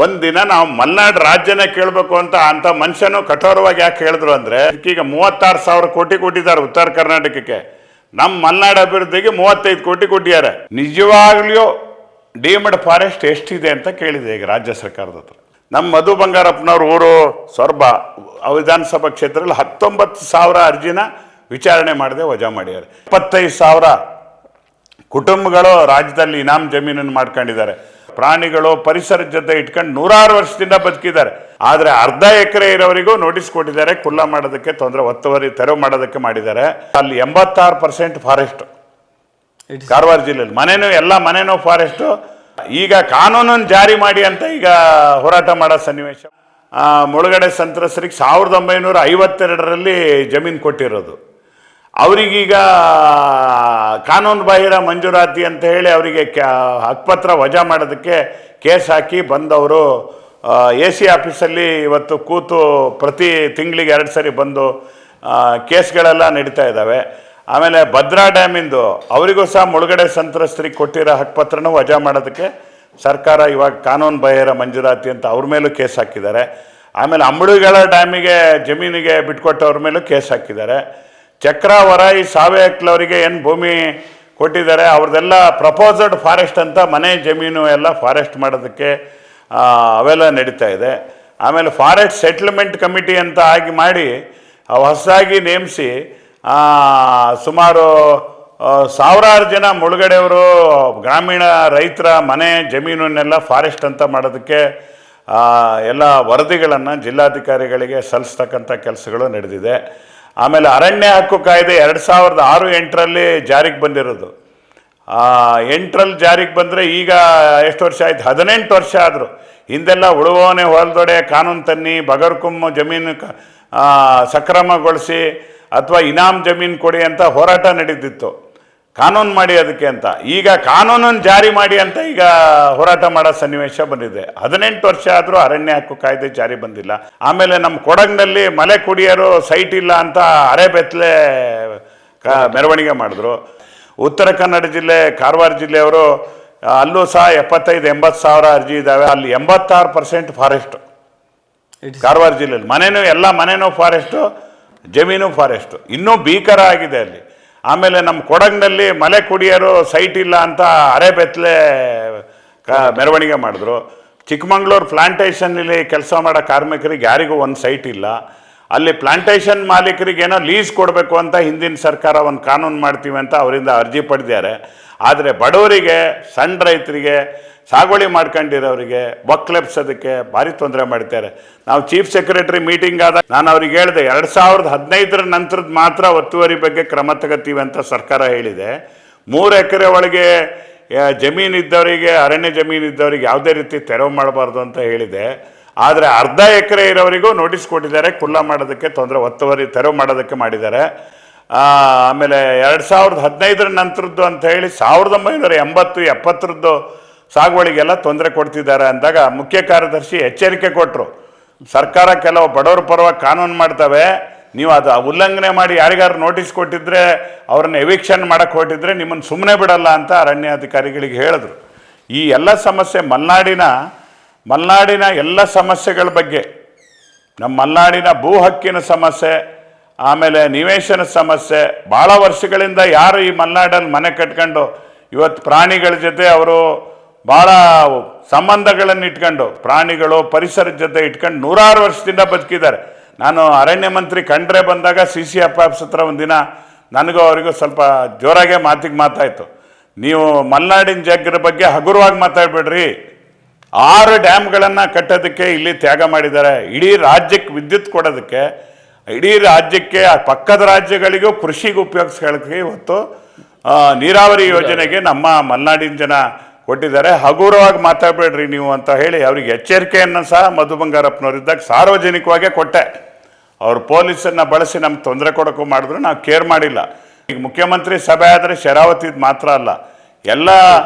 ಒಂದಿನ ನಾವು ಮಲ್ನಾಡು ರಾಜ್ಯನೇ ಕೇಳಬೇಕು ಅಂತ ಮನುಷ್ಯನು ಕಠೋರವಾಗಿ ಯಾಕೆ ಹೇಳಿದ್ರು ಅಂದರೆ, ಈಗ 36,000 ಕೋಟಿ ಕೊಟ್ಟಿದ್ದಾರೆ ಉತ್ತರ ಕರ್ನಾಟಕಕ್ಕೆ. ನಮ್ಮ ಮಲ್ನಾಡು ಅಭಿವೃದ್ಧಿಗೆ 35 ಕೋಟಿ ಕೊಟ್ಟಿದ್ದಾರೆ. ನಿಜವಾಗ್ಲೂ ಡೀಮ್ಡ್ ಫಾರೆಸ್ಟ್ ಎಷ್ಟಿದೆ ಅಂತ ಕೇಳಿದೆ ಈಗ ರಾಜ್ಯ ಸರ್ಕಾರದ ಹತ್ರ. ನಮ್ಮ ಮಧು ಬಂಗಾರಪ್ಪನವ್ರ ಊರು ಸೊರಬ ವಿಧಾನಸಭಾ ಕ್ಷೇತ್ರದಲ್ಲಿ 19,000 ಅರ್ಜಿನ ವಿಚಾರಣೆ ಮಾಡದೆ ವಜಾ ಮಾಡಿದ್ದಾರೆ. 25,000 ಕುಟುಂಬಗಳು ರಾಜ್ಯದಲ್ಲಿ ಇನಾಮ್ ಜಮೀನನ್ನು ಮಾಡ್ಕೊಂಡಿದ್ದಾರೆ. ಪ್ರಾಣಿಗಳು ಪರಿಸರದ ಜೊತೆ ಇಟ್ಕೊಂಡು 100 ವರ್ಷದಿಂದ ಬದುಕಿದ್ದಾರೆ. ಆದರೆ ಅರ್ಧ ಎಕರೆ ಇರೋವರಿಗೂ ನೋಟಿಸ್ ಕೊಟ್ಟಿದ್ದಾರೆ, ಕುಲ್ಲ ಮಾಡೋದಕ್ಕೆ ತೊಂದರೆ, ಒತ್ತುವರಿ ತೆರವು ಮಾಡೋದಕ್ಕೆ ಮಾಡಿದ್ದಾರೆ. ಅಲ್ಲಿ 86% ಫಾರೆಸ್ಟ್ ಕಾರವಾರ ಜಿಲ್ಲೆಯಲ್ಲಿ. ಎಲ್ಲ ಮನೆನೂ ಫಾರೆಸ್ಟು. ಈಗ ಕಾನೂನನ್ನು ಜಾರಿ ಮಾಡಿ ಅಂತ ಈಗ ಹೋರಾಟ ಮಾಡೋ ಸನ್ನಿವೇಶ. ಮುಳುಗಡೆ ಸಂತ್ರಸ್ತರಿಗೆ 1952ರಲ್ಲಿ ಜಮೀನು ಕೊಟ್ಟಿರೋದು. ಅವರಿಗೀಗ ಕಾನೂನು ಬಾಹಿರ ಮಂಜೂರಾತಿ ಅಂತ ಹೇಳಿ ಅವರಿಗೆ ಹಕ್ಕುಪತ್ರ ವಜಾ ಮಾಡೋದಕ್ಕೆ ಕೇಸ್ ಹಾಕಿ ಬಂದವರು AC ಆಫೀಸಲ್ಲಿ ಇವತ್ತು ಕೂತು ಪ್ರತಿ ತಿಂಗಳಿಗೆ 2 ಸರಿ ಬಂದು ಕೇಸ್ಗಳೆಲ್ಲ ನಡೀತಾ ಇದ್ದಾವೆ. ಆಮೇಲೆ ಭದ್ರಾ ಡ್ಯಾಮಿಂದು ಅವರಿಗೂ ಸಹ ಮುಳುಗಡೆ ಸಂತ್ರಸ್ತರಿಗೆ ಕೊಟ್ಟಿರೋ ಹಕ್ಕುಪತ್ರನೂ ವಜಾ ಮಾಡೋದಕ್ಕೆ ಸರ್ಕಾರ ಇವಾಗ ಕಾನೂನು ಬಾಹಿರ ಮಂಜೂರಾತಿ ಅಂತ ಅವ್ರ ಮೇಲೂ ಕೇಸ್ ಹಾಕಿದ್ದಾರೆ. ಆಮೇಲೆ ಅಂಬಳಿಗಳ ಡ್ಯಾಮಿಗೆ ಜಮೀನಿಗೆ ಬಿಟ್ಕೊಟ್ಟವ್ರ ಮೇಲೂ ಕೇಸ್ ಹಾಕಿದ್ದಾರೆ. ಚಕ್ರ ವರಾಯಿ ಸಾವೇಕ್ಲವರಿಗೆ ಏನು ಭೂಮಿ ಕೊಟ್ಟಿದ್ದಾರೆ ಅವ್ರದ್ದೆಲ್ಲ ಪ್ರಪೋಸಡ್ ಫಾರೆಸ್ಟ್ ಅಂತ ಮನೆ ಜಮೀನು ಎಲ್ಲ ಫಾರೆಸ್ಟ್ ಮಾಡೋದಕ್ಕೆ ಅವೆಲ್ಲ ನಡೀತಾ ಇದೆ. ಆಮೇಲೆ ಫಾರೆಸ್ಟ್ ಸೆಟ್ಲ್ಮೆಂಟ್ ಕಮಿಟಿ ಅಂತ ಮಾಡಿ ಹೊಸದಾಗಿ ನೇಮಿಸಿ ಸುಮಾರು 1000 ಜನ ಮುಳುಗಡೆಯವರು ಗ್ರಾಮೀಣ ರೈತರ ಮನೆ ಜಮೀನನ್ನೆಲ್ಲ ಫಾರೆಸ್ಟ್ ಅಂತ ಮಾಡೋದಕ್ಕೆ ಎಲ್ಲ ವರದಿಗಳನ್ನು ಜಿಲ್ಲಾಧಿಕಾರಿಗಳಿಗೆ ಸಲ್ಲಿಸ್ತಕ್ಕಂಥ ಕೆಲಸಗಳು ನಡೆದಿದೆ. ಆಮೇಲೆ ಅರಣ್ಯ ಹಕ್ಕು ಕಾಯ್ದೆ 2006-8ರಲ್ಲಿ ಜಾರಿಗೆ ಬಂದಿರೋದು. 8ರಲ್ಲಿ ಜಾರಿಗೆ ಬಂದರೆ ಈಗ ಎಷ್ಟು ವರ್ಷ ಆಯ್ತು? 18 ವರ್ಷ ಆದರು. ಹಿಂದೆಲ್ಲ ಉಳುವವನೇ ಹೊಲದೊಡೆ ಕಾನೂನು ತನ್ನಿ, ಬಗರ್ಕುಮ್ಮು ಜಮೀನು ಸಕ್ರಮಗೊಳಿಸಿ ಅಥವಾ ಇನಾಮ್ ಜಮೀನು ಕೊಡಿ ಅಂತ ಹೋರಾಟ ನಡೀತಿತ್ತು, ಕಾನೂನು ಮಾಡಿ ಅದಕ್ಕೆ ಅಂತ. ಈಗ ಕಾನೂನನ್ನು ಜಾರಿ ಮಾಡಿ ಅಂತ ಈಗ ಹೋರಾಟ ಮಾಡೋ ಸನ್ನಿವೇಶ ಬಂದಿದೆ. 18 ವರ್ಷ ಆದರೂ ಅರಣ್ಯ ಹಕ್ಕು ಕಾಯ್ದೆ ಜಾರಿ ಬಂದಿಲ್ಲ. ಆಮೇಲೆ ನಮ್ಮ ಕೊಡಗಿನಲ್ಲಿ ಮಲೆ ಕುಡಿಯೋರು ಸೈಟ್ ಇಲ್ಲ ಅಂತ ಅರೆಬೆತ್ತಲೆ ಮೆರವಣಿಗೆ ಮಾಡಿದ್ರು. ಉತ್ತರ ಕನ್ನಡ ಜಿಲ್ಲೆ ಕಾರವಾರ ಜಿಲ್ಲೆಯವರು ಅಲ್ಲೂ ಸಹ 75-80 ಸಾವಿರ ಅರ್ಜಿ ಇದ್ದಾವೆ. ಅಲ್ಲಿ 86% ಫಾರೆಸ್ಟು ಕಾರವಾರ ಜಿಲ್ಲೆಯಲ್ಲಿ. ಎಲ್ಲ ಮನೆನೂ ಫಾರೆಸ್ಟು, ಜಮೀನು ಫಾರೆಸ್ಟು. ಇನ್ನೂ ಭೀಕರ ಆಗಿದೆ ಅಲ್ಲಿ. ಆಮೇಲೆ ನಮ್ಮ ಕೊಡಗಿನಲ್ಲಿ ಮಲೆ ಕುಡಿಯೋರು ಸೈಟ್ ಇಲ್ಲ ಅಂತ ಅರೆಬೆತ್ತಲೆ ಮೆರವಣಿಗೆ ಮಾಡಿದ್ರು. ಚಿಕ್ಕಮಂಗ್ಳೂರು ಪ್ಲಾಂಟೇಷನ್ನಲ್ಲಿ ಕೆಲಸ ಮಾಡೋ ಕಾರ್ಮಿಕರಿಗೆ ಯಾರಿಗೂ ಒಂದು ಸೈಟ್ ಇಲ್ಲ. ಅಲ್ಲಿ ಪ್ಲಾಂಟೇಷನ್ ಮಾಲೀಕರಿಗೇನೋ ಲೀಸ್ ಕೊಡಬೇಕು ಅಂತ ಹಿಂದಿನ ಸರ್ಕಾರ ಒಂದು ಕಾನೂನು ಮಾಡ್ತೀವಿ ಅಂತ ಅವರಿಂದ ಅರ್ಜಿ ಪಡೆದಿದ್ದಾರೆ. ಆದರೆ ಬಡವರಿಗೆ, ಸಣ್ಣ ರೈತರಿಗೆ, ಸಾಗುವಳಿ ಮಾಡ್ಕೊಂಡಿರೋರಿಗೆ ಒಕ್ಕಲೆಬ್ಸೋದಕ್ಕೆ ಭಾರಿ ತೊಂದರೆ ಮಾಡ್ತಾರೆ. ನಾವು ಚೀಫ್ ಸೆಕ್ರೆಟರಿ ಮೀಟಿಂಗ್ ಆದಾಗ ನಾನು ಅವ್ರಿಗೆ ಹೇಳಿದೆ, 2015 ನಂತರದ ಮಾತ್ರ ಒತ್ತುವರಿ ಬಗ್ಗೆ ಕ್ರಮ ತಗೋತೀವಿ ಅಂತ ಸರ್ಕಾರ ಹೇಳಿದೆ. 3 ಎಕರೆ ಒಳಗೆ ಜಮೀನಿದ್ದವರಿಗೆ, ಅರಣ್ಯ ಜಮೀನಿದ್ದವರಿಗೆ ಯಾವುದೇ ರೀತಿ ತೆರವು ಮಾಡಬಾರ್ದು ಅಂತ ಹೇಳಿದೆ. ಆದರೆ ಅರ್ಧ ಎಕರೆ ಇರೋವರಿಗೂ ನೋಟಿಸ್ ಕೊಟ್ಟಿದ್ದಾರೆ, ಕುಲ್ಲ ಮಾಡೋದಕ್ಕೆ ತೊಂದರೆ, ಒತ್ತುವರಿ ತೆರವು ಮಾಡೋದಕ್ಕೆ ಮಾಡಿದ್ದಾರೆ. ಆಮೇಲೆ 2015 ನಂತರದ್ದು ಅಂತ ಹೇಳಿ 1980-70 ಸಾಗುವಳಿಗೆಲ್ಲ ತೊಂದರೆ ಕೊಡ್ತಿದ್ದಾರೆ ಅಂದಾಗ ಮುಖ್ಯ ಕಾರ್ಯದರ್ಶಿ ಎಚ್ಚರಿಕೆ ಕೊಟ್ಟರು. ಸರ್ಕಾರ ಕೆಲವು ಬಡವರ ಪರವಾಗಿ ಕಾನೂನು ಮಾಡ್ತವೆ, ನೀವು ಅದು ಉಲ್ಲಂಘನೆ ಮಾಡಿ ಯಾರಿಗಾರು ನೋಟಿಸ್ ಕೊಟ್ಟಿದ್ರೆ, ಅವ್ರನ್ನ ಎವಿಕ್ಷನ್ ಮಾಡೋಕ್ಕೆ ಹೊಟ್ಟಿದ್ರೆ ನಿಮ್ಮನ್ನು ಸುಮ್ಮನೆ ಬಿಡಲ್ಲ ಅಂತ ಅರಣ್ಯಾಧಿಕಾರಿಗಳಿಗೆ ಹೇಳಿದ್ರು. ಈ ಎಲ್ಲ ಸಮಸ್ಯೆ ಮಲ್ನಾಡಿನ ಎಲ್ಲ ಸಮಸ್ಯೆಗಳ ಬಗ್ಗೆ, ನಮ್ಮ ಮಲ್ನಾಡಿನ ಭೂ ಹಕ್ಕಿನ ಸಮಸ್ಯೆ, ಆಮೇಲೆ ನಿವೇಶನ ಸಮಸ್ಯೆ, ಭಾಳ ವರ್ಷಗಳಿಂದ ಯಾರು ಈ ಮಲ್ನಾಡಲ್ಲಿ ಮನೆ ಕಟ್ಕೊಂಡು ಇವತ್ತು ಪ್ರಾಣಿಗಳ ಜೊತೆ ಅವರು ಭಾಳ ಸಂಬಂಧಗಳನ್ನು ಇಟ್ಕೊಂಡು, ಪ್ರಾಣಿಗಳು ಪರಿಸರದ ಜೊತೆ ಇಟ್ಕೊಂಡು 100 ವರ್ಷದಿಂದ ಬದುಕಿದ್ದಾರೆ. ನಾನು ಅರಣ್ಯ ಮಂತ್ರಿ ಕಂಡ್ರೆ ಬಂದಾಗ CC ಆಫೀಸ್ ಹತ್ರ ಒಂದಿನ ನನಗೂ ಅವರಿಗೂ ಸ್ವಲ್ಪ ಜೋರಾಗೆ ಮಾತಾಯಿತು. ನೀವು ಮಲ್ನಾಡಿನ ಜಾಗರ ಬಗ್ಗೆ ಹಗುರವಾಗಿ ಮಾತಾಡಬೇಡ್ರಿ. 6 ಡ್ಯಾಮ್ಗಳನ್ನು ಕಟ್ಟೋದಕ್ಕೆ ಇಲ್ಲಿ ತ್ಯಾಗ ಮಾಡಿದ್ದಾರೆ. ಇಡೀ ರಾಜ್ಯಕ್ಕೆ ವಿದ್ಯುತ್ ಕೊಡೋದಕ್ಕೆ, ಇಡೀ ರಾಜ್ಯಕ್ಕೆ ಪಕ್ಕದ ರಾಜ್ಯಗಳಿಗೂ ಕೃಷಿಗೆ ಉಪಯೋಗಿಸ್ಕೊಳ್ಳೋಕ್ಕೆ ಇವತ್ತು ನೀರಾವರಿ ಯೋಜನೆಗೆ ನಮ್ಮ ಮಲ್ನಾಡಿನ ಜನ ಕೊಟ್ಟಿದ್ದಾರೆ. ಹಗುರವಾಗಿ ಮಾತಾಡಬೇಡ್ರಿ ನೀವು ಅಂತ ಹೇಳಿ ಅವರಿಗೆ ಎಚ್ಚರಿಕೆಯನ್ನು ಸಹ ಮಧು ಬಂಗಾರಪ್ಪನವರಿದ್ದಾಗ ಸಾರ್ವಜನಿಕವಾಗೇ ಕೊಟ್ಟೆ. ಅವರು ಪೊಲೀಸನ್ನು ಬಳಸಿ ನಮ್ಗೆ ತೊಂದರೆ ಕೊಡೋಕ್ಕೂ ಮಾಡಿದ್ರು, ನಾವು ಕೇರ್ ಮಾಡಿಲ್ಲ. ಈಗ ಮುಖ್ಯಮಂತ್ರಿ ಸಭೆ ಆದರೆ ಶರಾವತಿದು ಮಾತ್ರ ಅಲ್ಲ, ಎಲ್ಲ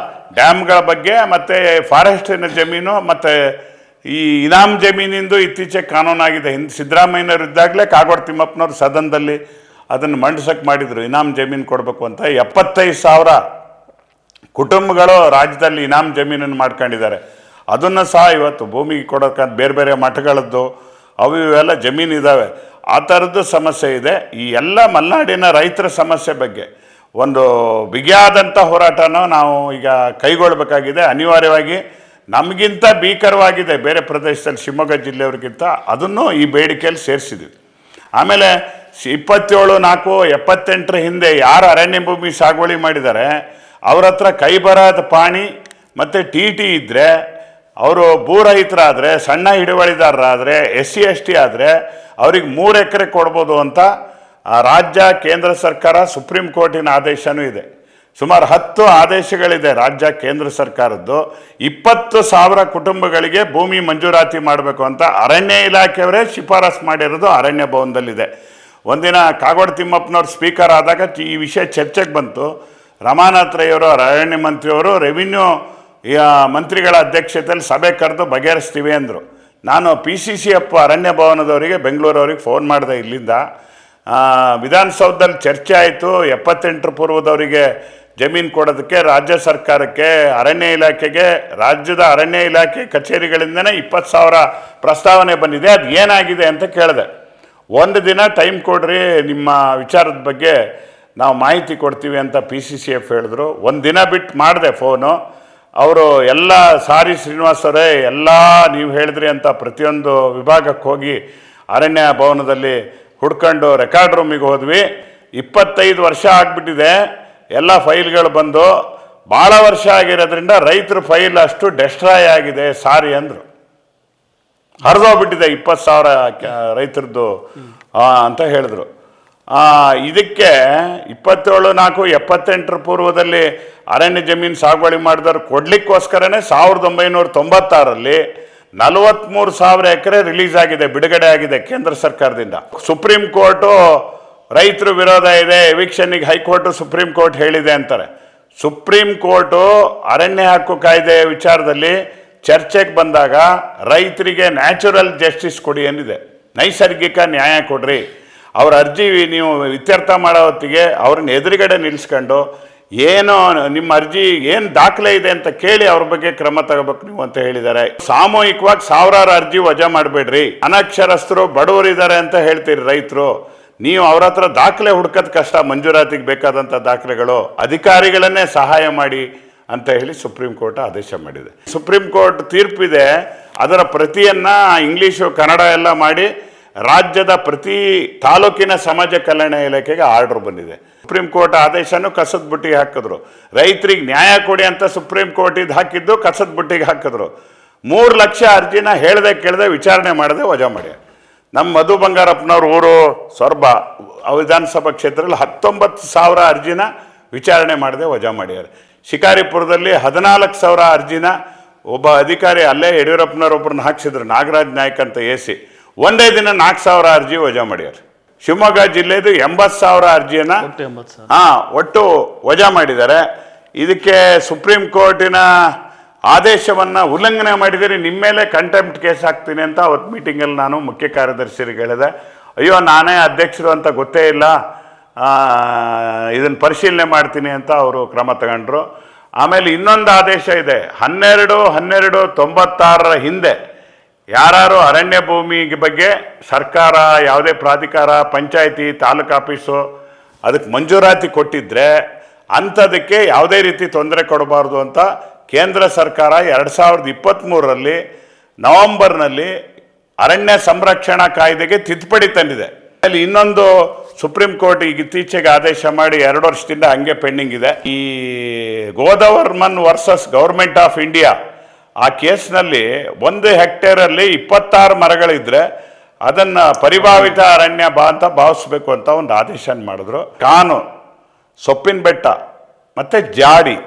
ಡ್ಯಾಮ್ಗಳ ಬಗ್ಗೆ ಮತ್ತು ಫಾರೆಸ್ಟಿನ ಜಮೀನು ಮತ್ತು ಈ ಇನಾಮ್ ಜಮೀನಿಂದು ಇತ್ತೀಚೆಗೆ ಕಾನೂನಾಗಿದೆ. ಸಿದ್ದರಾಮಯ್ಯನವರು ಇದ್ದಾಗಲೇ ಕಾಗೋಡು ತಿಮ್ಮಪ್ಪನವ್ರು ಸದನದಲ್ಲಿ ಅದನ್ನು ಮಂಡಿಸೋಕ್ಕೆ ಮಾಡಿದರು, ಇನಾಮ್ ಜಮೀನು ಕೊಡಬೇಕು ಅಂತ. 75,000 ಕುಟುಂಬಗಳು ರಾಜ್ಯದಲ್ಲಿ ಇನಾಮ್ ಜಮೀನನ್ನು ಮಾಡ್ಕೊಂಡಿದ್ದಾರೆ. ಅದನ್ನು ಸಹ ಇವತ್ತು ಭೂಮಿಗೆ ಕೊಡೋಕ್ಕಂತ ಬೇರೆ ಬೇರೆ ಮಠಗಳದ್ದು ಅವು ಇವೆಲ್ಲ ಜಮೀನು ಇದ್ದಾವೆ, ಆ ಥರದ್ದು ಸಮಸ್ಯೆ ಇದೆ. ಈ ಎಲ್ಲ ಮಲೆನಾಡಿನ ರೈತರ ಸಮಸ್ಯೆ ಬಗ್ಗೆ ಒಂದು ಬಿಗಿಯಾದಂಥ ಹೋರಾಟನ ನಾವು ಈಗ ಕೈಗೊಳ್ಳಬೇಕಾಗಿದೆ. ಅನಿವಾರ್ಯವಾಗಿ ನಮಗಿಂತ ಭೀಕರವಾಗಿದೆ ಬೇರೆ ಪ್ರದೇಶದಲ್ಲಿ, ಶಿವಮೊಗ್ಗ ಜಿಲ್ಲೆಯವ್ರಿಗಿಂತ, ಅದನ್ನು ಈ ಬೇಡಿಕೆಯಲ್ಲಿ ಸೇರಿಸಿದ್ವಿ. ಆಮೇಲೆ 27/4/78 ಹಿಂದೆ ಯಾರು ಅರಣ್ಯ ಭೂಮಿ ಸಾಗುವಳಿ ಮಾಡಿದ್ದಾರೆ ಅವ್ರ ಹತ್ರ ಕೈ ಬರದ ಪಾಣಿ ಮತ್ತು TT ಇದ್ದರೆ, ಅವರು ಭೂ ರೈತರಾದರೆ, ಸಣ್ಣ ಹಿಡುವಳಿದಾರರಾದರೆ, SC ST ಆದರೆ ಅವ್ರಿಗೆ 3 ಎಕರೆ ಕೊಡ್ಬೋದು ಅಂತ ರಾಜ್ಯ ಕೇಂದ್ರ ಸರ್ಕಾರ ಸುಪ್ರೀಂ ಕೋರ್ಟಿನ ಆದೇಶನೂ ಇದೆ. ಸುಮಾರು 10 ಆದೇಶಗಳಿದೆ ರಾಜ್ಯ ಕೇಂದ್ರ ಸರ್ಕಾರದ್ದು. 20,000 ಕುಟುಂಬಗಳಿಗೆ ಭೂಮಿ ಮಂಜೂರಾತಿ ಮಾಡಬೇಕು ಅಂತ ಅರಣ್ಯ ಇಲಾಖೆಯವರೇ ಶಿಫಾರಸು ಮಾಡಿರೋದು ಅರಣ್ಯ ಭವನದಲ್ಲಿದೆ. ಒಂದಿನ ಕಾಗೋಡು ತಿಮ್ಮಪ್ಪನವ್ರು ಸ್ಪೀಕರ್ ಆದಾಗ ಈ ವಿಷಯ ಚರ್ಚೆಗೆ ಬಂತು. ರಮಾನಾಥ್ ರೈ ಅವರು ಅರಣ್ಯ ಮಂತ್ರಿಯವರು ರೆವಿನ್ಯೂ ಮಂತ್ರಿಗಳ ಅಧ್ಯಕ್ಷತೆಯಲ್ಲಿ ಸಭೆ ಕರೆದು ಬಗೆಹರಿಸ್ತೀವಿ ಅಂದರು. ನಾನು PCCF ಅರಣ್ಯ ಭವನದವರಿಗೆ ಬೆಂಗಳೂರವ್ರಿಗೆ ಫೋನ್ ಮಾಡಿದೆ. ಇಲ್ಲಿಂದ ವಿಧಾನಸೌಧದಲ್ಲಿ ಚರ್ಚೆ ಆಯಿತು. 78 ಪೂರ್ವದವರಿಗೆ ಜಮೀನು ಕೊಡೋದಕ್ಕೆ ರಾಜ್ಯ ಸರ್ಕಾರಕ್ಕೆ, ಅರಣ್ಯ ಇಲಾಖೆಗೆ, ರಾಜ್ಯದ ಅರಣ್ಯ ಇಲಾಖೆ ಕಚೇರಿಗಳಿಂದನೇ 20,000 ಪ್ರಸ್ತಾವನೆ ಬಂದಿದೆ. ಅದು ಏನಾಗಿದೆ ಅಂತ ಕೇಳಿದೆ. 1 ದಿನ ಟೈಮ್ ಕೊಡ್ರಿ, ನಿಮ್ಮ ವಿಚಾರದ ಬಗ್ಗೆ ನಾವು ಮಾಹಿತಿ ಕೊಡ್ತೀವಿ ಅಂತ PCCF ಹೇಳಿದ್ರು. 1 ದಿನ ಬಿಟ್ಟು ಮಾಡಿದೆ ಫೋನು. ಅವರು ಎಲ್ಲ ಸಾರಿ ಶ್ರೀನಿವಾಸರೇ, ಎಲ್ಲ ನೀವು ಹೇಳಿದ್ರಿ ಅಂತ ಪ್ರತಿಯೊಂದು ವಿಭಾಗಕ್ಕೆ ಹೋಗಿ ಅರಣ್ಯ ಭವನದಲ್ಲಿ ಹುಡ್ಕೊಂಡು ರೆಕಾರ್ಡ್ ರೂಮಿಗೆ ಹೋದ್ವಿ. 25 ವರ್ಷ ಆಗಿಬಿಟ್ಟಿದೆ, ಎಲ್ಲ ಫೈಲ್ಗಳು ಬಂದು ಭಾಳ ವರ್ಷ ಆಗಿರೋದ್ರಿಂದ ರೈತರ ಫೈಲ್ ಅಷ್ಟು ಡೆಸ್ಟ್ರಾಯ್ ಆಗಿದೆ ಸಾರಿ ಅಂದರು. ಹರಿದೋಗ್ಬಿಟ್ಟಿದೆ 20,000 ರೈತರದ್ದು ಅಂತ ಹೇಳಿದ್ರು. ಇದಕ್ಕೆ 27/4/78 ಪೂರ್ವದಲ್ಲಿ ಅರಣ್ಯ ಜಮೀನು ಸಾಗುವಳಿ ಮಾಡಿದವ್ರು ಕೊಡ್ಲಿಕ್ಕೋಸ್ಕರನೇ 1996ರಲ್ಲಿ 43,000 ಎಕರೆ ರಿಲೀಸ್ ಆಗಿದೆ, ಬಿಡುಗಡೆ ಆಗಿದೆ ಕೇಂದ್ರ ಸರ್ಕಾರದಿಂದ. ಸುಪ್ರೀಂ ಕೋರ್ಟು ರೈತರ ವಿರೋಧ ಇದೆ, ಎವಿಕ್ಷನ್ನಿಗೆ ಹೈಕೋರ್ಟು ಸುಪ್ರೀಂ ಕೋರ್ಟ್ ಹೇಳಿದೆ ಅಂತಾರೆ. ಸುಪ್ರೀಂ ಕೋರ್ಟು ಅರಣ್ಯ ಹಕ್ಕು ಕಾಯ್ದೆ ವಿಚಾರದಲ್ಲಿ ಚರ್ಚೆಗೆ ಬಂದಾಗ ರೈತರಿಗೆ ನ್ಯಾಚುರಲ್ ಜಸ್ಟಿಸ್ ಕೊಡಿ ಏನಿದೆ, ನೈಸರ್ಗಿಕ ನ್ಯಾಯ ಕೊಡ್ರಿ. ಅವ್ರ ಅರ್ಜಿ ನೀವು ಇತ್ಯರ್ಥ ಮಾಡೋ ಹೊತ್ತಿಗೆ ಅವ್ರನ್ನ ಎದುರುಗಡೆ ನಿಲ್ಲಿಸ್ಕೊಂಡು ಏನು ನಿಮ್ಮ ಅರ್ಜಿ ಏನು ದಾಖಲೆ ಇದೆ ಅಂತ ಕೇಳಿ ಅವ್ರ ಬಗ್ಗೆ ಕ್ರಮ ತಗೋಬೇಕು ನೀವು ಅಂತ ಹೇಳಿದ್ದಾರೆ. ಸಾಮೂಹಿಕವಾಗಿ 1000 ಅರ್ಜಿ ವಜಾ ಮಾಡಬೇಡ್ರಿ. ಅನಕ್ಷರಸ್ಥರು ಬಡವರಿದ್ದಾರೆ ಅಂತ ಹೇಳ್ತೀರಿ ರೈತರು, ನೀವು ಅವ್ರ ಹತ್ರ ದಾಖಲೆ ಹುಡ್ಕೋದು ಕಷ್ಟ, ಮಂಜೂರಾತಿಗೆ ಬೇಕಾದಂಥ ದಾಖಲೆಗಳು, ಅಧಿಕಾರಿಗಳನ್ನೇ ಸಹಾಯ ಮಾಡಿ ಅಂತ ಹೇಳಿ ಸುಪ್ರೀಂ ಕೋರ್ಟ್ ಆದೇಶ ಮಾಡಿದೆ. ಸುಪ್ರೀಂ ಕೋರ್ಟ್ ತೀರ್ಪಿದೆ, ಅದರ ಪ್ರತಿಯನ್ನು ಇಂಗ್ಲೀಷು ಕನ್ನಡ ಎಲ್ಲ ಮಾಡಿ ರಾಜ್ಯದ ಪ್ರತಿ ತಾಲೂಕಿನ ಸಮಾಜ ಕಲ್ಯಾಣ ಇಲಾಖೆಗೆ ಆರ್ಡರ್ ಬಂದಿದೆ. ಸುಪ್ರೀಂ ಕೋರ್ಟ್ ಆದೇಶನೂ ಕಸದ ಬುಟ್ಟಿಗೆ ಹಾಕಿದ್ರು. ರೈತರಿಗೆ ನ್ಯಾಯ ಕೊಡಿ ಅಂತ ಸುಪ್ರೀಂ ಕೋರ್ಟ್ ಇದು ಹಾಕಿದ್ದು ಕಸದ ಬುಟ್ಟಿಗೆ ಹಾಕಿದ್ರು. 3 ಲಕ್ಷ ಅರ್ಜಿನ ಹೇಳ್ದೆ ಕೇಳದೆ ವಿಚಾರಣೆ ಮಾಡದೆ ವಜಾ ಮಾಡಿ. ನಮ್ಮ ಮಧು ಬಂಗಾರಪ್ಪನವ್ರ ಊರು ಸೊರಬ ವಿಧಾನಸಭಾ ಕ್ಷೇತ್ರದಲ್ಲಿ 19,000 ಅರ್ಜಿನ ವಿಚಾರಣೆ ಮಾಡದೆ ವಜಾ ಮಾಡ್ಯಾರ. ಶಿಕಾರಿಪುರದಲ್ಲಿ 14,000 ಅರ್ಜಿನ ಒಬ್ಬ ಅಧಿಕಾರಿ ಅಲ್ಲೇ ಯಡಿಯೂರಪ್ಪನವ್ರೊಬ್ಬರನ್ನ ಹಾಕ್ಸಿದ್ರು, ನಾಗರಾಜ್ ನಾಯ್ಕ್ ಅಂತ AC. ಒಂದೇ ದಿನ 4,000 ಅರ್ಜಿ ವಜಾ ಮಾಡ್ಯಾರ. ಶಿವಮೊಗ್ಗ ಜಿಲ್ಲೆದು 80,000 ಅರ್ಜಿಯನ್ನು ಒಟ್ಟು ವಜಾ ಮಾಡಿದ್ದಾರೆ. ಇದಕ್ಕೆ ಸುಪ್ರೀಂ ಕೋರ್ಟಿನ ಆದೇಶವನ್ನು ಉಲ್ಲಂಘನೆ ಮಾಡಿದರೆ ನಿಮ್ಮ ಮೇಲೆ ಕಂಟೆಂಪ್ಟ್ ಕೇಸ್ ಹಾಕ್ತೀನಿ ಅಂತ ಅವತ್ತು ಮೀಟಿಂಗಲ್ಲಿ ನಾನು ಮುಖ್ಯ ಕಾರ್ಯದರ್ಶಿರಿಗೆ ಹೇಳಿದೆ. ಅಯ್ಯೋ ನಾನೇ ಅಧ್ಯಕ್ಷರು ಅಂತ ಗೊತ್ತೇ ಇಲ್ಲ, ಇದನ್ನು ಪರಿಶೀಲನೆ ಮಾಡ್ತೀನಿ ಅಂತ ಅವರು ಕ್ರಮ ತಗೊಂಡ್ರು. ಆಮೇಲೆ ಇನ್ನೊಂದು ಆದೇಶ ಇದೆ, 12/12/96 ಹಿಂದೆ ಯಾರು ಅರಣ್ಯ ಭೂಮಿ ಬಗ್ಗೆ ಸರ್ಕಾರ ಯಾವುದೇ ಪ್ರಾಧಿಕಾರ, ಪಂಚಾಯಿತಿ, ತಾಲೂಕು ಆಫೀಸು ಅದಕ್ಕೆ ಮಂಜೂರಾತಿ ಕೊಟ್ಟಿದ್ದರೆ ಅಂಥದಕ್ಕೆ ಯಾವುದೇ ರೀತಿ ತೊಂದರೆ ಕೊಡಬಾರ್ದು ಅಂತ ಕೇಂದ್ರ ಸರ್ಕಾರ 2023ರಲ್ಲಿ ನವೆಂಬರ್ನಲ್ಲಿ ಅರಣ್ಯ ಸಂರಕ್ಷಣಾ ಕಾಯ್ದೆಗೆ ತಿದ್ದುಪಡಿ ತಂದಿದೆ. ಅಲ್ಲಿ ಇನ್ನೊಂದು ಸುಪ್ರೀಂ ಕೋರ್ಟ್ ಈಗ ಇತ್ತೀಚೆಗೆ ಆದೇಶ ಮಾಡಿ 2 ವರ್ಷದಿಂದ ಹಂಗೆ ಪೆಂಡಿಂಗ್ ಇದೆ. ಈ Godavarman versus government of India ಆ ಕೇಸ್ನಲ್ಲಿ 1 ಹೆಕ್ಟೇರಲ್ಲಿ 26 ಮರಗಳಿದ್ರೆ ಅದನ್ನು ಪರಿಭಾವಿತ ಅರಣ್ಯ ಅಂತ ಭಾವಿಸ್ಬೇಕು ಅಂತ ಒಂದು ಆದೇಶ ಮಾಡಿದ್ರು. ಕಾನು, ಸೊಪ್ಪಿನ ಬೆಟ್ಟ ಮತ್ತು ಜಾಡಿ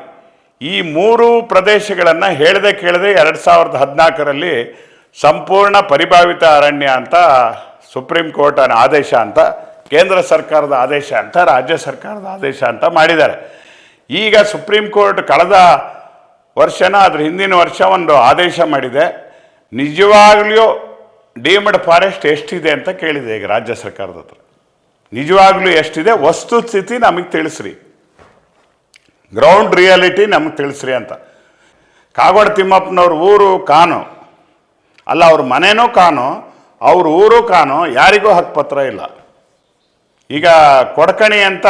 ಈ 3 ಪ್ರದೇಶಗಳನ್ನು ಹೇಳದೆ ಕೇಳದೆ 2014ರಲ್ಲಿ ಸಂಪೂರ್ಣ ಪರಿಭಾವಿತ ಅರಣ್ಯ ಅಂತ ಸುಪ್ರೀಂ ಕೋರ್ಟ್ ಆದೇಶ ಅಂತ, ಕೇಂದ್ರ ಸರ್ಕಾರದ ಆದೇಶ ಅಂತ, ರಾಜ್ಯ ಸರ್ಕಾರದ ಆದೇಶ ಅಂತ ಮಾಡಿದ್ದಾರೆ. ಈಗ ಸುಪ್ರೀಂ ಕೋರ್ಟ್ ಕಳೆದ ವರ್ಷನ ಅದ್ರ ಹಿಂದಿನ ವರ್ಷ ಒಂದು ಆದೇಶ ಮಾಡಿದೆ. ನಿಜವಾಗ್ಲೂ ಡೀಮ್ಡ್ ಫಾರೆಸ್ಟ್ ಎಷ್ಟಿದೆ ಅಂತ ಕೇಳಿದೆ ಈಗ ರಾಜ್ಯ ಸರ್ಕಾರದ ಹತ್ರ. ನಿಜವಾಗ್ಲೂ ಎಷ್ಟಿದೆ ವಸ್ತುಸ್ಥಿತಿ ನಮಗೆ ತಿಳಿಸ್ರಿ, ಗ್ರೌಂಡ್ ರಿಯಾಲಿಟಿ ನಮಗೆ ತಿಳಿಸ್ರಿ ಅಂತ. ಕಾಗೋಡು ತಿಮ್ಮಪ್ಪನವ್ರ ಊರು ಕಾನು ಅಲ್ಲ, ಅವ್ರ ಮನೆನೂ ಕಾನು, ಅವ್ರ ಊರು ಕಾನು, ಯಾರಿಗೂ ಹಕ್ಕುಪತ್ರ ಇಲ್ಲ. ಈಗ ಕೊಡಕಣಿ ಅಂತ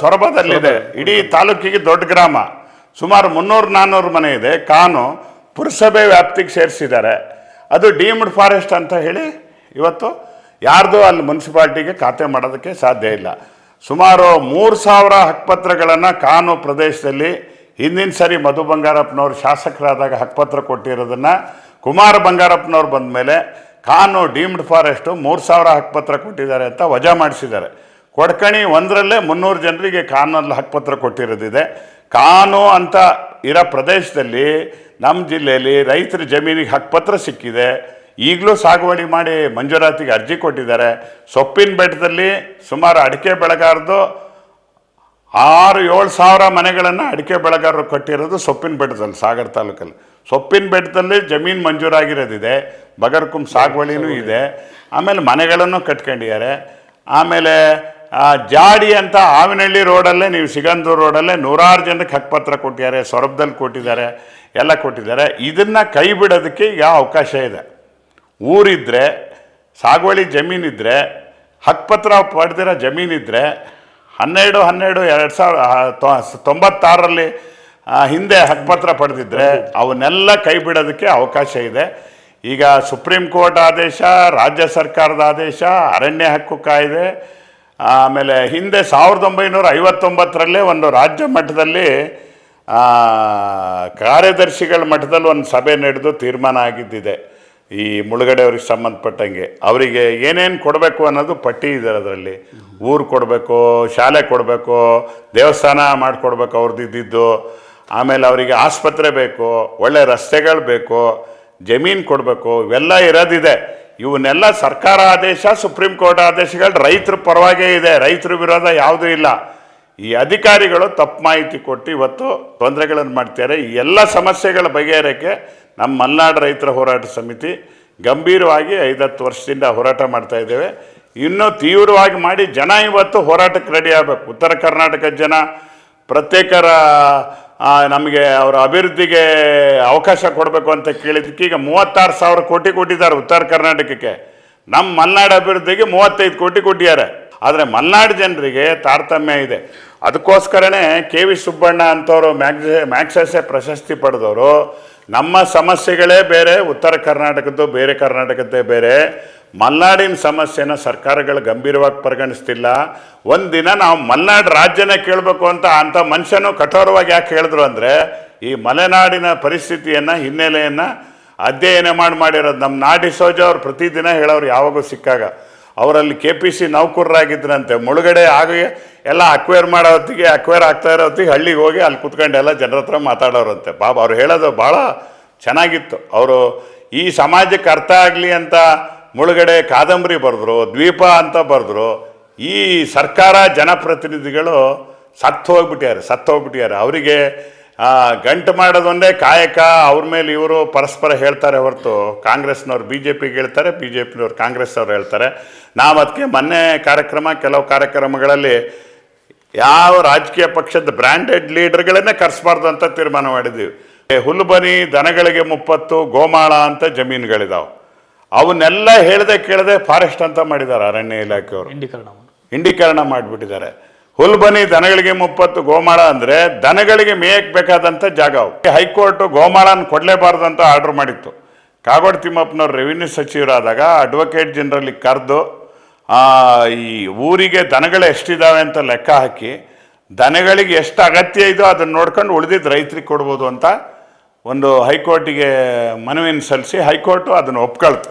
ಸೊರಬದಲ್ಲಿದೆ, ಇಡೀ ತಾಲೂಕಿಗೆ ದೊಡ್ಡ ಗ್ರಾಮ, ಸುಮಾರು 300-400 ಮನೆ ಇದೆ, ಕಾನು ಪುರಸಭೆ ವ್ಯಾಪ್ತಿಗೆ ಸೇರಿಸಿದ್ದಾರೆ. ಅದು ಡೀಮ್ಡ್ ಫಾರೆಸ್ಟ್ ಅಂತ ಹೇಳಿ ಇವತ್ತು ಯಾರ್ದು ಅಲ್ಲಿ ಮುನ್ಸಿಪಾಲ್ಟಿಗೆ ಖಾತೆ ಮಾಡೋದಕ್ಕೆ ಸಾಧ್ಯ ಇಲ್ಲ. ಸುಮಾರು 3000 ಹಕ್ಕುಪತ್ರಗಳನ್ನು ಕಾನು ಪ್ರದೇಶದಲ್ಲಿ ಹಿಂದಿನ ಸರಿ ಮಧು ಬಂಗಾರಪ್ಪನವ್ರು ಶಾಸಕರಾದಾಗ ಹಕ್ಕುಪತ್ರ ಕೊಟ್ಟಿರೋದನ್ನು ಕುಮಾರ ಬಂಗಾರಪ್ಪನವ್ರು ಬಂದ ಮೇಲೆ ಕಾನು ಡೀಮ್ಡ್ ಫಾರೆಸ್ಟು 3000 ಹಕ್ಕುಪತ್ರ ಕೊಟ್ಟಿದ್ದಾರೆ ಅಂತ ವಜಾ ಮಾಡಿಸಿದ್ದಾರೆ. ಕೊಡಕಣಿ 1ರಲ್ಲೇ 300 ಜನರಿಗೆ ಕಾನಲ್ಲಿ ಹಕ್ಕುಪತ್ರ ಕೊಟ್ಟಿರೋದಿದೆ. ಕಾನು ಅಂತ ಇರೋ ಪ್ರದೇಶದಲ್ಲಿ ನಮ್ಮ ಜಿಲ್ಲೆಯಲ್ಲಿ ರೈತರ ಜಮೀನಿಗೆ ಹಕ್ಕುಪತ್ರ ಸಿಕ್ಕಿದೆ. ಈಗಲೂ ಸಾಗುವಳಿ ಮಾಡಿ ಮಂಜೂರಾತಿಗೆ ಅರ್ಜಿ ಕೊಟ್ಟಿದ್ದಾರೆ. ಸೊಪ್ಪಿನ ಬೆಟ್ಟದಲ್ಲಿ ಸುಮಾರು ಅಡಿಕೆ ಬೆಳೆಗಾರದು 6-7 ಸಾವಿರ ಮನೆಗಳನ್ನು ಅಡಿಕೆ ಬೆಳೆಗಾರರು ಕಟ್ಟಿರೋದು ಸೊಪ್ಪಿನ ಬೆಟ್ಟದಲ್ಲಿ, ಸಾಗರ ತಾಲೂಕಲ್ಲಿ. ಸೊಪ್ಪಿನ ಬೆಟ್ಟದಲ್ಲಿ ಜಮೀನು ಮಂಜೂರಾಗಿರೋದಿದೆ, ಬಗರ್ಕುಂ ಸಾಗುವಳಿನೂ ಇದೆ. ಆಮೇಲೆ ಮನೆಗಳನ್ನು ಕಟ್ಕೊಂಡಿದ್ದಾರೆ. ಆಮೇಲೆ ಜಾಡಿ ಅಂತ ಆವಿನಹಳ್ಳಿ ರೋಡಲ್ಲೇ, ನೀವು ಸಿಗಂದೂರು ರೋಡಲ್ಲೇ 100 ಜನಕ್ಕೆ ಹಕ್ಕುಪತ್ರ ಕೊಟ್ಟಿದ್ದಾರೆ, ಸೊರಬದಲ್ಲಿ ಕೊಟ್ಟಿದ್ದಾರೆ, ಎಲ್ಲ ಕೊಟ್ಟಿದ್ದಾರೆ. ಇದನ್ನು ಕೈ ಬಿಡೋದಕ್ಕೆ ಈಗ ಅವಕಾಶ ಇದೆ. ಊರಿದ್ದರೆ, ಸಾಗುವಳಿ ಜಮೀನಿದ್ದರೆ, ಹಕ್ಕುಪತ್ರ ಪಡೆದಿರೋ ಜಮೀನಿದ್ದರೆ 12/12/2096ರಲ್ಲಿ ಹಿಂದೆ ಹಕ್ಕುಪತ್ರ ಪಡೆದಿದ್ದರೆ ಅವನ್ನೆಲ್ಲ ಕೈ ಬಿಡೋದಕ್ಕೆ ಅವಕಾಶ ಇದೆ. ಈಗ ಸುಪ್ರೀಂ ಕೋರ್ಟ್ ಆದೇಶ, ರಾಜ್ಯ ಸರ್ಕಾರದ ಆದೇಶ, ಅರಣ್ಯ ಹಕ್ಕು ಕಾಯ್ದೆ, ಆಮೇಲೆ ಹಿಂದೆ 1959ರಲ್ಲೇ ಒಂದು ರಾಜ್ಯ ಮಟ್ಟದಲ್ಲಿ ಕಾರ್ಯದರ್ಶಿಗಳ ಮಟ್ಟದಲ್ಲಿ ಒಂದು ಸಭೆ ನಡೆದು ತೀರ್ಮಾನ ಆಗಿದ್ದಿದೆ. ಈ ಮುಳುಗಡೆ ಅವ್ರಿಗೆ ಸಂಬಂಧಪಟ್ಟಂಗೆ ಅವರಿಗೆ ಏನೇನು ಕೊಡಬೇಕು ಅನ್ನೋದು ಪಟ್ಟಿ ಇದೆ. ಅದರಲ್ಲಿ ಊರು ಕೊಡಬೇಕು, ಶಾಲೆ ಕೊಡಬೇಕು, ದೇವಸ್ಥಾನ ಮಾಡಿಕೊಡ್ಬೇಕು ಅವ್ರದ್ದು ಇದ್ದಿದ್ದು, ಆಮೇಲೆ ಅವರಿಗೆ ಆಸ್ಪತ್ರೆ ಬೇಕು, ಒಳ್ಳೆ ರಸ್ತೆಗಳು ಬೇಕು, ಜಮೀನು ಕೊಡಬೇಕು, ಇವೆಲ್ಲ ಇರೋದಿದೆ. ಇವನ್ನೆಲ್ಲ ಸರ್ಕಾರ ಆದೇಶ, ಸುಪ್ರೀಂ ಕೋರ್ಟ್ ಆದೇಶಗಳು ರೈತರ ಪರವಾಗೇ ಇದೆ, ರೈತರ ವಿರೋಧ ಯಾವುದೂ ಇಲ್ಲ. ಈ ಅಧಿಕಾರಿಗಳು ತಪ್ಪು ಮಾಹಿತಿ ಕೊಟ್ಟು ಇವತ್ತು ತೊಂದರೆಗಳನ್ನು ಮಾಡ್ತಾರೆ. ಈ ಎಲ್ಲ ಸಮಸ್ಯೆಗಳ ಬಗೆಹರಿಯೋಕ್ಕೆ ನಮ್ಮ ಮಲೆನಾಡು ರೈತರ ಹೋರಾಟ ಸಮಿತಿ ಗಂಭೀರವಾಗಿ 5-10 ವರ್ಷದಿಂದ ಹೋರಾಟ ಮಾಡ್ತಾ ಇದ್ದೇವೆ. ಇನ್ನೂ ತೀವ್ರವಾಗಿ ಮಾಡಿ ಜನ ಇವತ್ತು ಹೋರಾಟಕ್ಕೆ ರೆಡಿ ಆಗಬೇಕು. ಉತ್ತರ ಕರ್ನಾಟಕದ ಜನ ಪ್ರತ್ಯೇಕರ ನಮಗೆ ಅವರ ಅಭಿವೃದ್ಧಿಗೆ ಅವಕಾಶ ಕೊಡಬೇಕು ಅಂತ ಕೇಳಿದ್ದಕ್ಕೆ ಈಗ 36,000 ಕೋಟಿ ಕೊಟ್ಟಿದ್ದಾರೆ ಉತ್ತರ ಕರ್ನಾಟಕಕ್ಕೆ. ನಮ್ಮ ಮಲೆನಾಡು ಅಭಿವೃದ್ಧಿಗೆ 35 ಕೋಟಿ ಕೊಟ್ಟಿದ್ದಾರೆ. ಆದರೆ ಮಲೆನಾಡು ಜನರಿಗೆ ತಾರತಮ್ಯ ಇದೆ. ಅದಕ್ಕೋಸ್ಕರನೇ KV ಸುಬ್ಬಣ್ಣ ಅಂಥವರು ಮ್ಯಾಗ್ಸೆಸೆ ಪ್ರಶಸ್ತಿ ಪಡೆದವರು ನಮ್ಮ ಸಮಸ್ಯೆಗಳೇ ಬೇರೆ, ಉತ್ತರ ಕರ್ನಾಟಕದ್ದು ಬೇರೆ, ಕರ್ನಾಟಕದ್ದೇ ಬೇರೆ, ಮಲೆನಾಡಿನ ಸಮಸ್ಯೆನ ಸರ್ಕಾರಗಳು ಗಂಭೀರವಾಗಿ ಪರಿಗಣಿಸ್ತಿಲ್ಲ. ಒಂದಿನ ನಾವು ಮಲೆನಾಡು ರಾಜ್ಯನೇ ಕೇಳಬೇಕು ಅಂಥ ಮನುಷ್ಯನು ಕಠೋರವಾಗಿ ಯಾಕೆ ಹೇಳಿದ್ರು ಅಂದರೆ, ಈ ಮಲೆನಾಡಿನ ಪರಿಸ್ಥಿತಿಯನ್ನು, ಹಿನ್ನೆಲೆಯನ್ನು ಅಧ್ಯಯನ ಮಾಡಿರೋದು ನಮ್ಮ ನಾಡಿಸೋಜ ಅವ್ರು ಪ್ರತಿದಿನ ಹೇಳೋರು. ಯಾವಾಗೂ ಸಿಕ್ಕಾಗ ಅವರಲ್ಲಿ KPC ನೌಕರರಾಗಿದ್ದರಂತೆ. ಮುಳುಗಡೆ ಆಗಿ ಎಲ್ಲ ಅಕ್ವೇರ್ ಮಾಡೋ ಹೊತ್ತಿಗೆ, ಅಕ್ವೇರ್ ಆಗ್ತಾ ಇರೋ ಹೊತ್ತಿಗೆ ಹಳ್ಳಿಗೆ ಹೋಗಿ ಅಲ್ಲಿ ಕುತ್ಕೊಂಡು ಎಲ್ಲ ಜನರ ಹತ್ರ ಮಾತಾಡೋರಂತೆ. ಪಾಪ ಅವ್ರು ಹೇಳೋದು ಭಾಳ ಚೆನ್ನಾಗಿತ್ತು. ಅವರು ಈ ಸಮಾಜಕ್ಕೆ ಅರ್ಥ ಆಗಲಿ ಅಂತ ಮುಳುಗಡೆ ಕಾದಂಬರಿ ಬರೆದ್ರು, ದ್ವೀಪ ಅಂತ ಬರೆದ್ರು. ಈ ಸರ್ಕಾರ ಜನಪ್ರತಿನಿಧಿಗಳು ಸತ್ತು ಹೋಗ್ಬಿಟ್ಟಿದ್ದಾರೆ. ಅವರಿಗೆ ಗಂಟು ಮಾಡೋದೊಂದೇ ಕಾಯಕ. ಅವ್ರ ಮೇಲೆ ಇವರು ಪರಸ್ಪರ ಹೇಳ್ತಾರೆ ಹೊರತು ಕಾಂಗ್ರೆಸ್ನವ್ರು BJPಗೆ ಹೇಳ್ತಾರೆ, BJPನವ್ರು ಕಾಂಗ್ರೆಸ್ನವ್ರು ಹೇಳ್ತಾರೆ. ನಾವು ಅದಕ್ಕೆ ಮೊನ್ನೆ ಕೆಲವು ಕಾರ್ಯಕ್ರಮಗಳಲ್ಲಿ ಯಾವ ರಾಜಕೀಯ ಪಕ್ಷದ ಬ್ರ್ಯಾಂಡೆಡ್ ಲೀಡರ್ಗಳನ್ನೇ ಕರೆಸಬಾರ್ದು ಅಂತ ತೀರ್ಮಾನ ಮಾಡಿದ್ದೀವಿ. ಹುಲ್ಲುಬನಿ, ದನಗಳಿಗೆ 30 ಗೋಮಾಳ ಅಂತ ಜಮೀನುಗಳಿದಾವೆ. ಅವನ್ನೆಲ್ಲ ಹೇಳದೆ ಕೇಳದೆ ಫಾರೆಸ್ಟ್ ಅಂತ ಮಾಡಿದ್ದಾರೆ ಅರಣ್ಯ ಇಲಾಖೆಯವರು. ಇಂಡೀಕರಣ ಮಾಡಿಬಿಟ್ಟಿದ್ದಾರೆ. ಹುಲ್ಬನಿ ದನಗಳಿಗೆ 30 ಗೋಮಾಳ ಅಂದರೆ ದನಗಳಿಗೆ ಮೇಯಕ್ಕೆ ಬೇಕಾದಂಥ ಜಾಗ. ಹೈಕೋರ್ಟ್ ಗೋಮಾಳನ ಕೊಡಲೇಬಾರ್ದು ಅಂತ ಆರ್ಡರ್ ಮಾಡಿತ್ತು. ಕಾಗೋಡು ತಿಮ್ಮಪ್ಪನವ್ರು ರೆವಿನ್ಯೂ ಸಚಿವರಾದಾಗ ಅಡ್ವೊಕೇಟ್ ಜನರಲ್ಲಿಗೆ ಕರೆದು ಈ ಊರಿಗೆ ದನಗಳು ಎಷ್ಟಿದ್ದಾವೆ ಅಂತ ಲೆಕ್ಕ ಹಾಕಿ, ದನಗಳಿಗೆ ಎಷ್ಟು ಅಗತ್ಯ ಇದೋ ಅದನ್ನು ನೋಡ್ಕೊಂಡು ಉಳಿದಿದ್ದು ರೈತರಿಗೆ ಕೊಡ್ಬೋದು ಅಂತ ಒಂದು ಹೈಕೋರ್ಟಿಗೆ ಮನವಿಯನ್ನು ಸಲ್ಲಿಸಿ ಹೈಕೋರ್ಟು ಅದನ್ನು ಒಪ್ಕೊಳ್ತು.